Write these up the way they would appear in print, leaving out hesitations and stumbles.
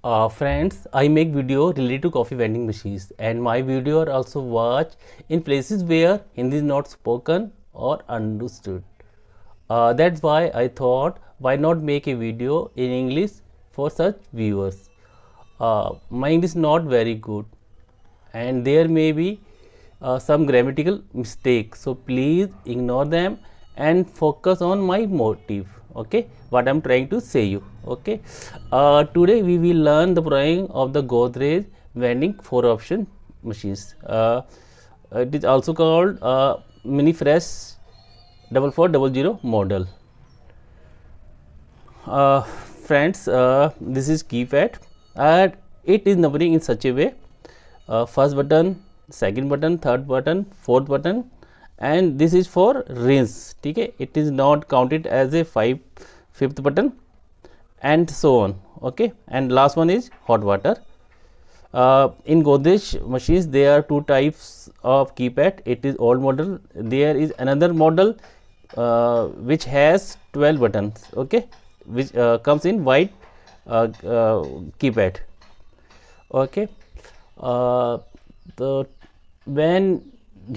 Friends, I make video related to coffee vending machines, and my video are also watched in places where Hindi is not spoken or understood. That's why I thought, why not make a video in English for such viewers. My English is not very good, and there may be some grammatical mistakes, so please ignore them and focus on my motive. Okay, what I'm trying to say you. Okay, today we will learn the programming of the Godrej vending 4-option machines. It is also called mini fresh 4400 model. Friends, this is keypad and it is numbering in such a way: first button, second button, third button, fourth button, and this is for rinse. Okay, it is not counted as a fifth button, and so on. Okay, and last one is hot water. In Godrej machines there are two types of keypad. It is old model. There is another model which has 12 buttons. Okay, which comes in white keypad. Okay, when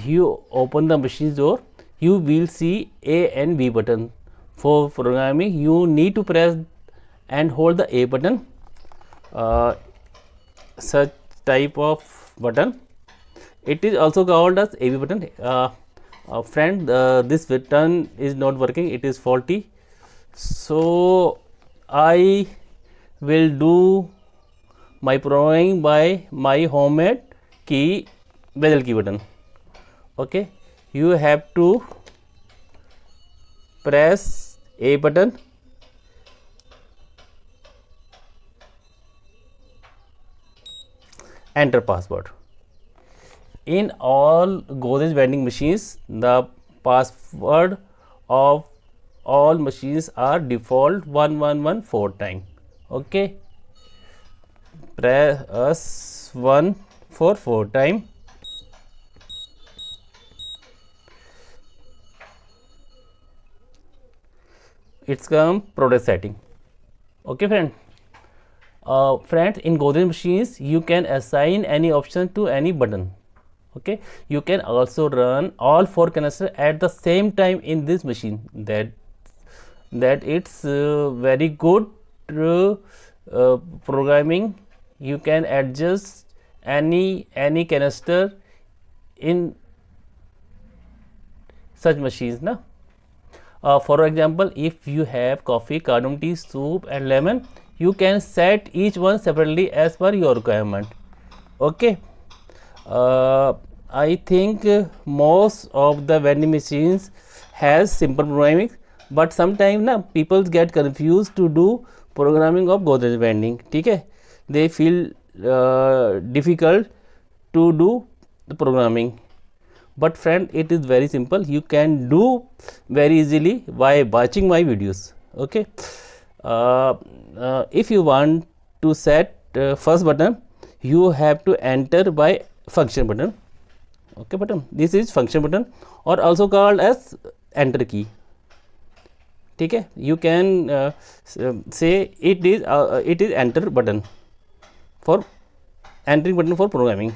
you open the machine door, you will see A and B button. For programming, you need to press and hold the A button, such type of button. It is also called as AB button. Friend, this button is not working, it is faulty, so I will do my programming by my homemade key, bezel key button. Okay, you have to press A button, enter password. In all Godrej vending machines, the password of all machines are default 1114 time. Okay, press 1 for 4 time. It's come product setting. Okay, friend. Friends, in Godrej machines you can assign any option to any button. Okay, you can also run all 4 canisters at the same time in this machine. That it's very good programming. You can adjust any canister in such machines, na. For example, if you have coffee, cardamom tea, soup and lemon, you can set each one separately as per your requirement. Okay, I think most of the vending machines has simple programming, but sometimes na people get confused to do programming of Godrej vending. Okay, they feel difficult to do the programming, but friend, it is very simple. You can do very easily by watching my videos. Okay, if you want to set first button, you have to enter by function button. Okay, button, this is function button or also called as enter key. Okay, you can say it is enter button for entering button for programming.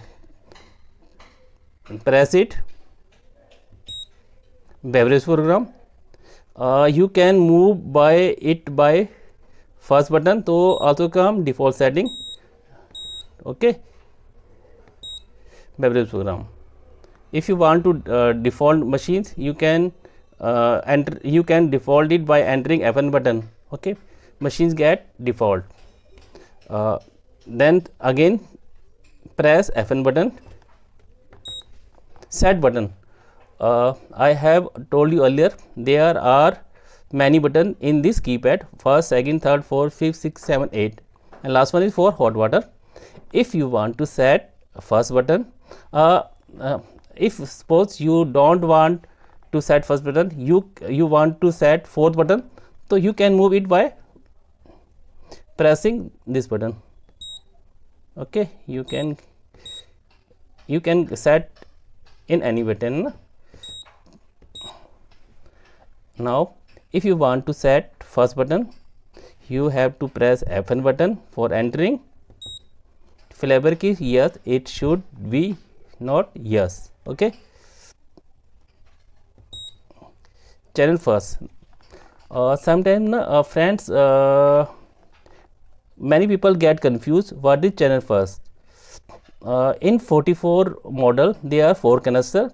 Press it, beverage program. You can move by it by first button, so also come default setting. Okay, beverage program. If you want to default machines, you can you can default it by entering F1 button. Okay, machines get default. Then again press F1 button, set button. I have told you earlier there are many buttons in this keypad: first, second, third, fourth, fifth, sixth, seven, 8, and last one is for hot water. If you want to set first button, if suppose you don't want to set first button, you want to set fourth button, so you can move it by pressing this button. Okay, you can set in any button. Now if you want to set first button, you have to press F1 button for entering flavor ki yes, it should be not yes. Okay. Channel first. Sometimes friends, many people get confused what is channel first. In 44 model there are 4 canister,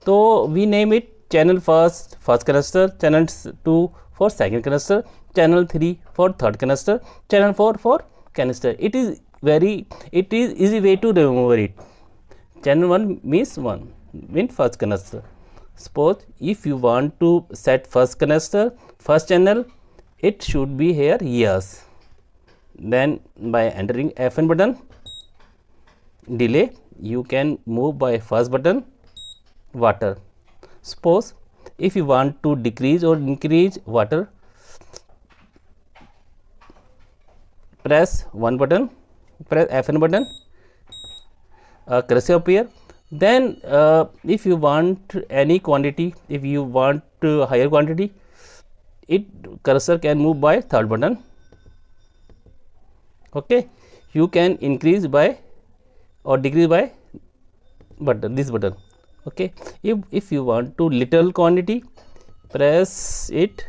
so we name it channel first canister, channel 2 for second canister, channel 3 for third canister, channel 4 for canister. It is easy way to remember it. Channel 1 means first canister. Suppose if you want to set first canister, first channel, it should be here yes. Then by entering F1 button, delay, you can move by first button, water. Suppose if you want to decrease or increase water, press one button, press F1 button, cursor appear. Then if you want any quantity, if you want higher quantity, it cursor can move by third button. Okay, you can increase by or decrease by button, this button. Okay, if you want to little quantity, press it.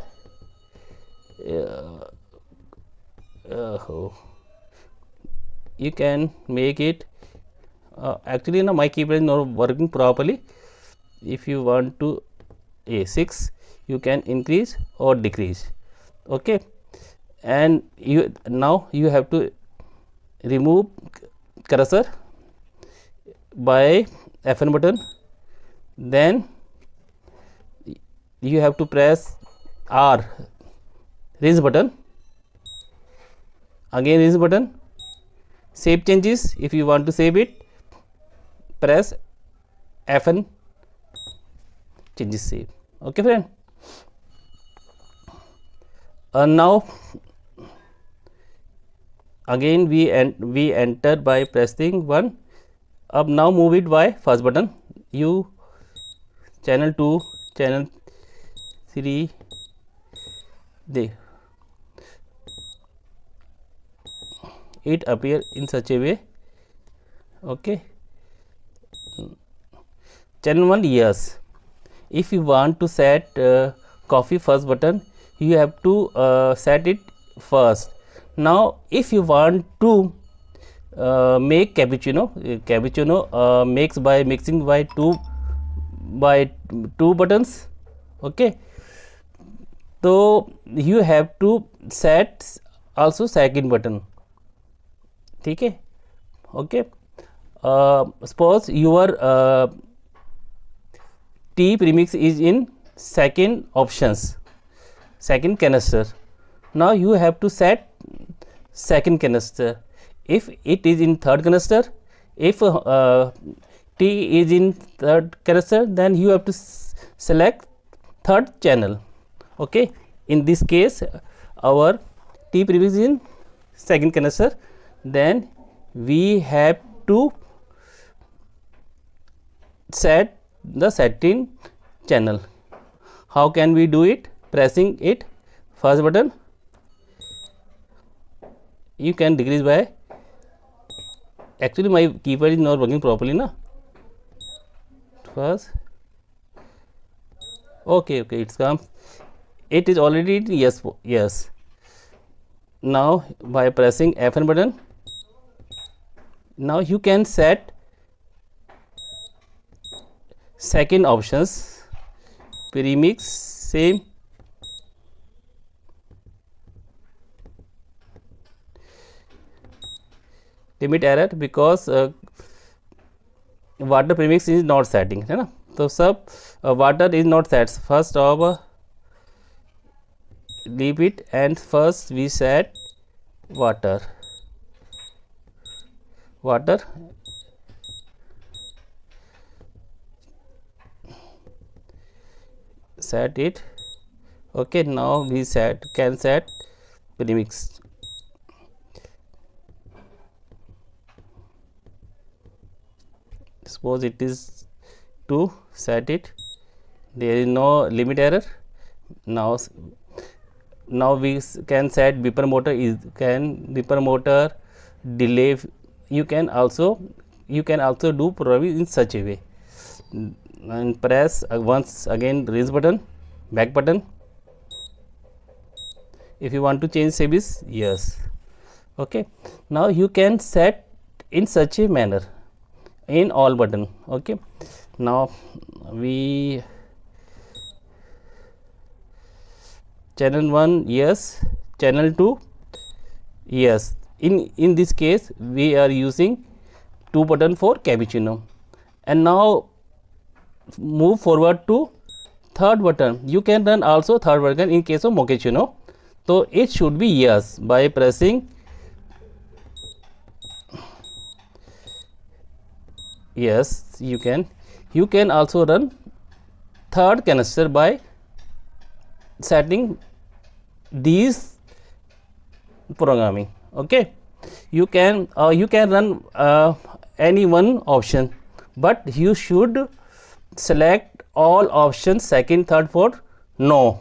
You can make it. Actually my keyboard is not working properly. If you want to 6, you can increase or decrease. Okay, and now you have to remove cursor by F1 button. Then you have to press R, raise button, again raise button. Save changes, if you want to save it, press F1, changes save. Okay friend. Now again we enter by pressing 1. Now move it by first button. You channel 2, channel 3, there it appear in such a way. Okay, channel 1 yes. If you want to set coffee first button, you have to set it first. Now if you want to make cappuccino makes by mixing by two buttons. Okay, so you have to set also second button. Okay, suppose your tea premix is in second options, second canister. Now you have to set second canister. If it is in third canister, if tea is in third canister, then you have to select third channel. Okay, in this case our tea premix is in second canister, then we have to set the setting channel. How can we do it? Pressing it first button, you can decrease by, actually my keyboard is not working properly na, first. Okay, it's come, it is already yes. Now by pressing F1 button, now you can set second options, premix same, limit error because water premix is not setting, है ना, तो सब water is not set. First of leave it and first we set water, set it. Okay, now we can set premix. Suppose it is 2, set it, there is no limit error. Now we can set beeper motor delay you can also do programming in such a way. And press once again raise button, back button. If you want to change service, yes. Okay, now you can set in such a manner in all button. Okay, now we channel 1 yes, channel 2 yes. In this case we are using 2 button for cappuccino. And now move forward to third button. You can run also third button in case of mochaccino. So it should be yes by pressing yes. You can also run third canister by setting these programming. Okay, you can run any one option, but you should select all options second, third, fourth, no.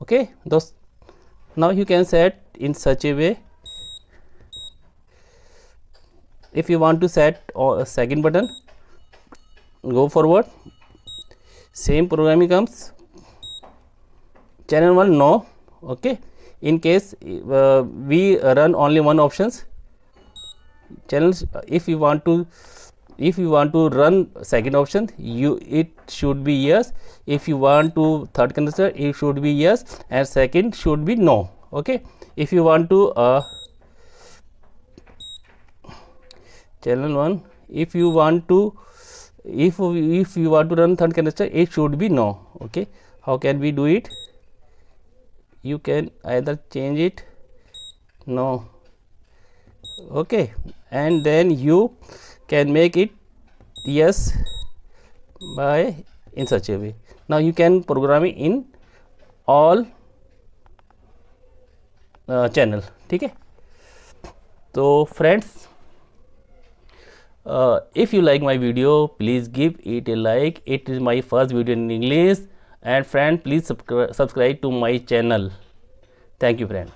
Okay, those. Now you can set in such a way. If you want to set second button, go forward, same programming comes. Channel 1 no. Okay, in case we run only one options, channels, if you want to run second option, it should be yes. If you want to third canister, it should be yes, and second should be no. Okay, if you want to channel 1, if you want to run third canister, it should be no. Okay, how can we do it? You can either change it no. Okay, and then you can make it yes by in such a way. Now you can program it in all channel. ठीक है. So friends, if you like my video, please give it a like. It is my first video in English, and friend, please subscribe to my channel. Thank you, friend.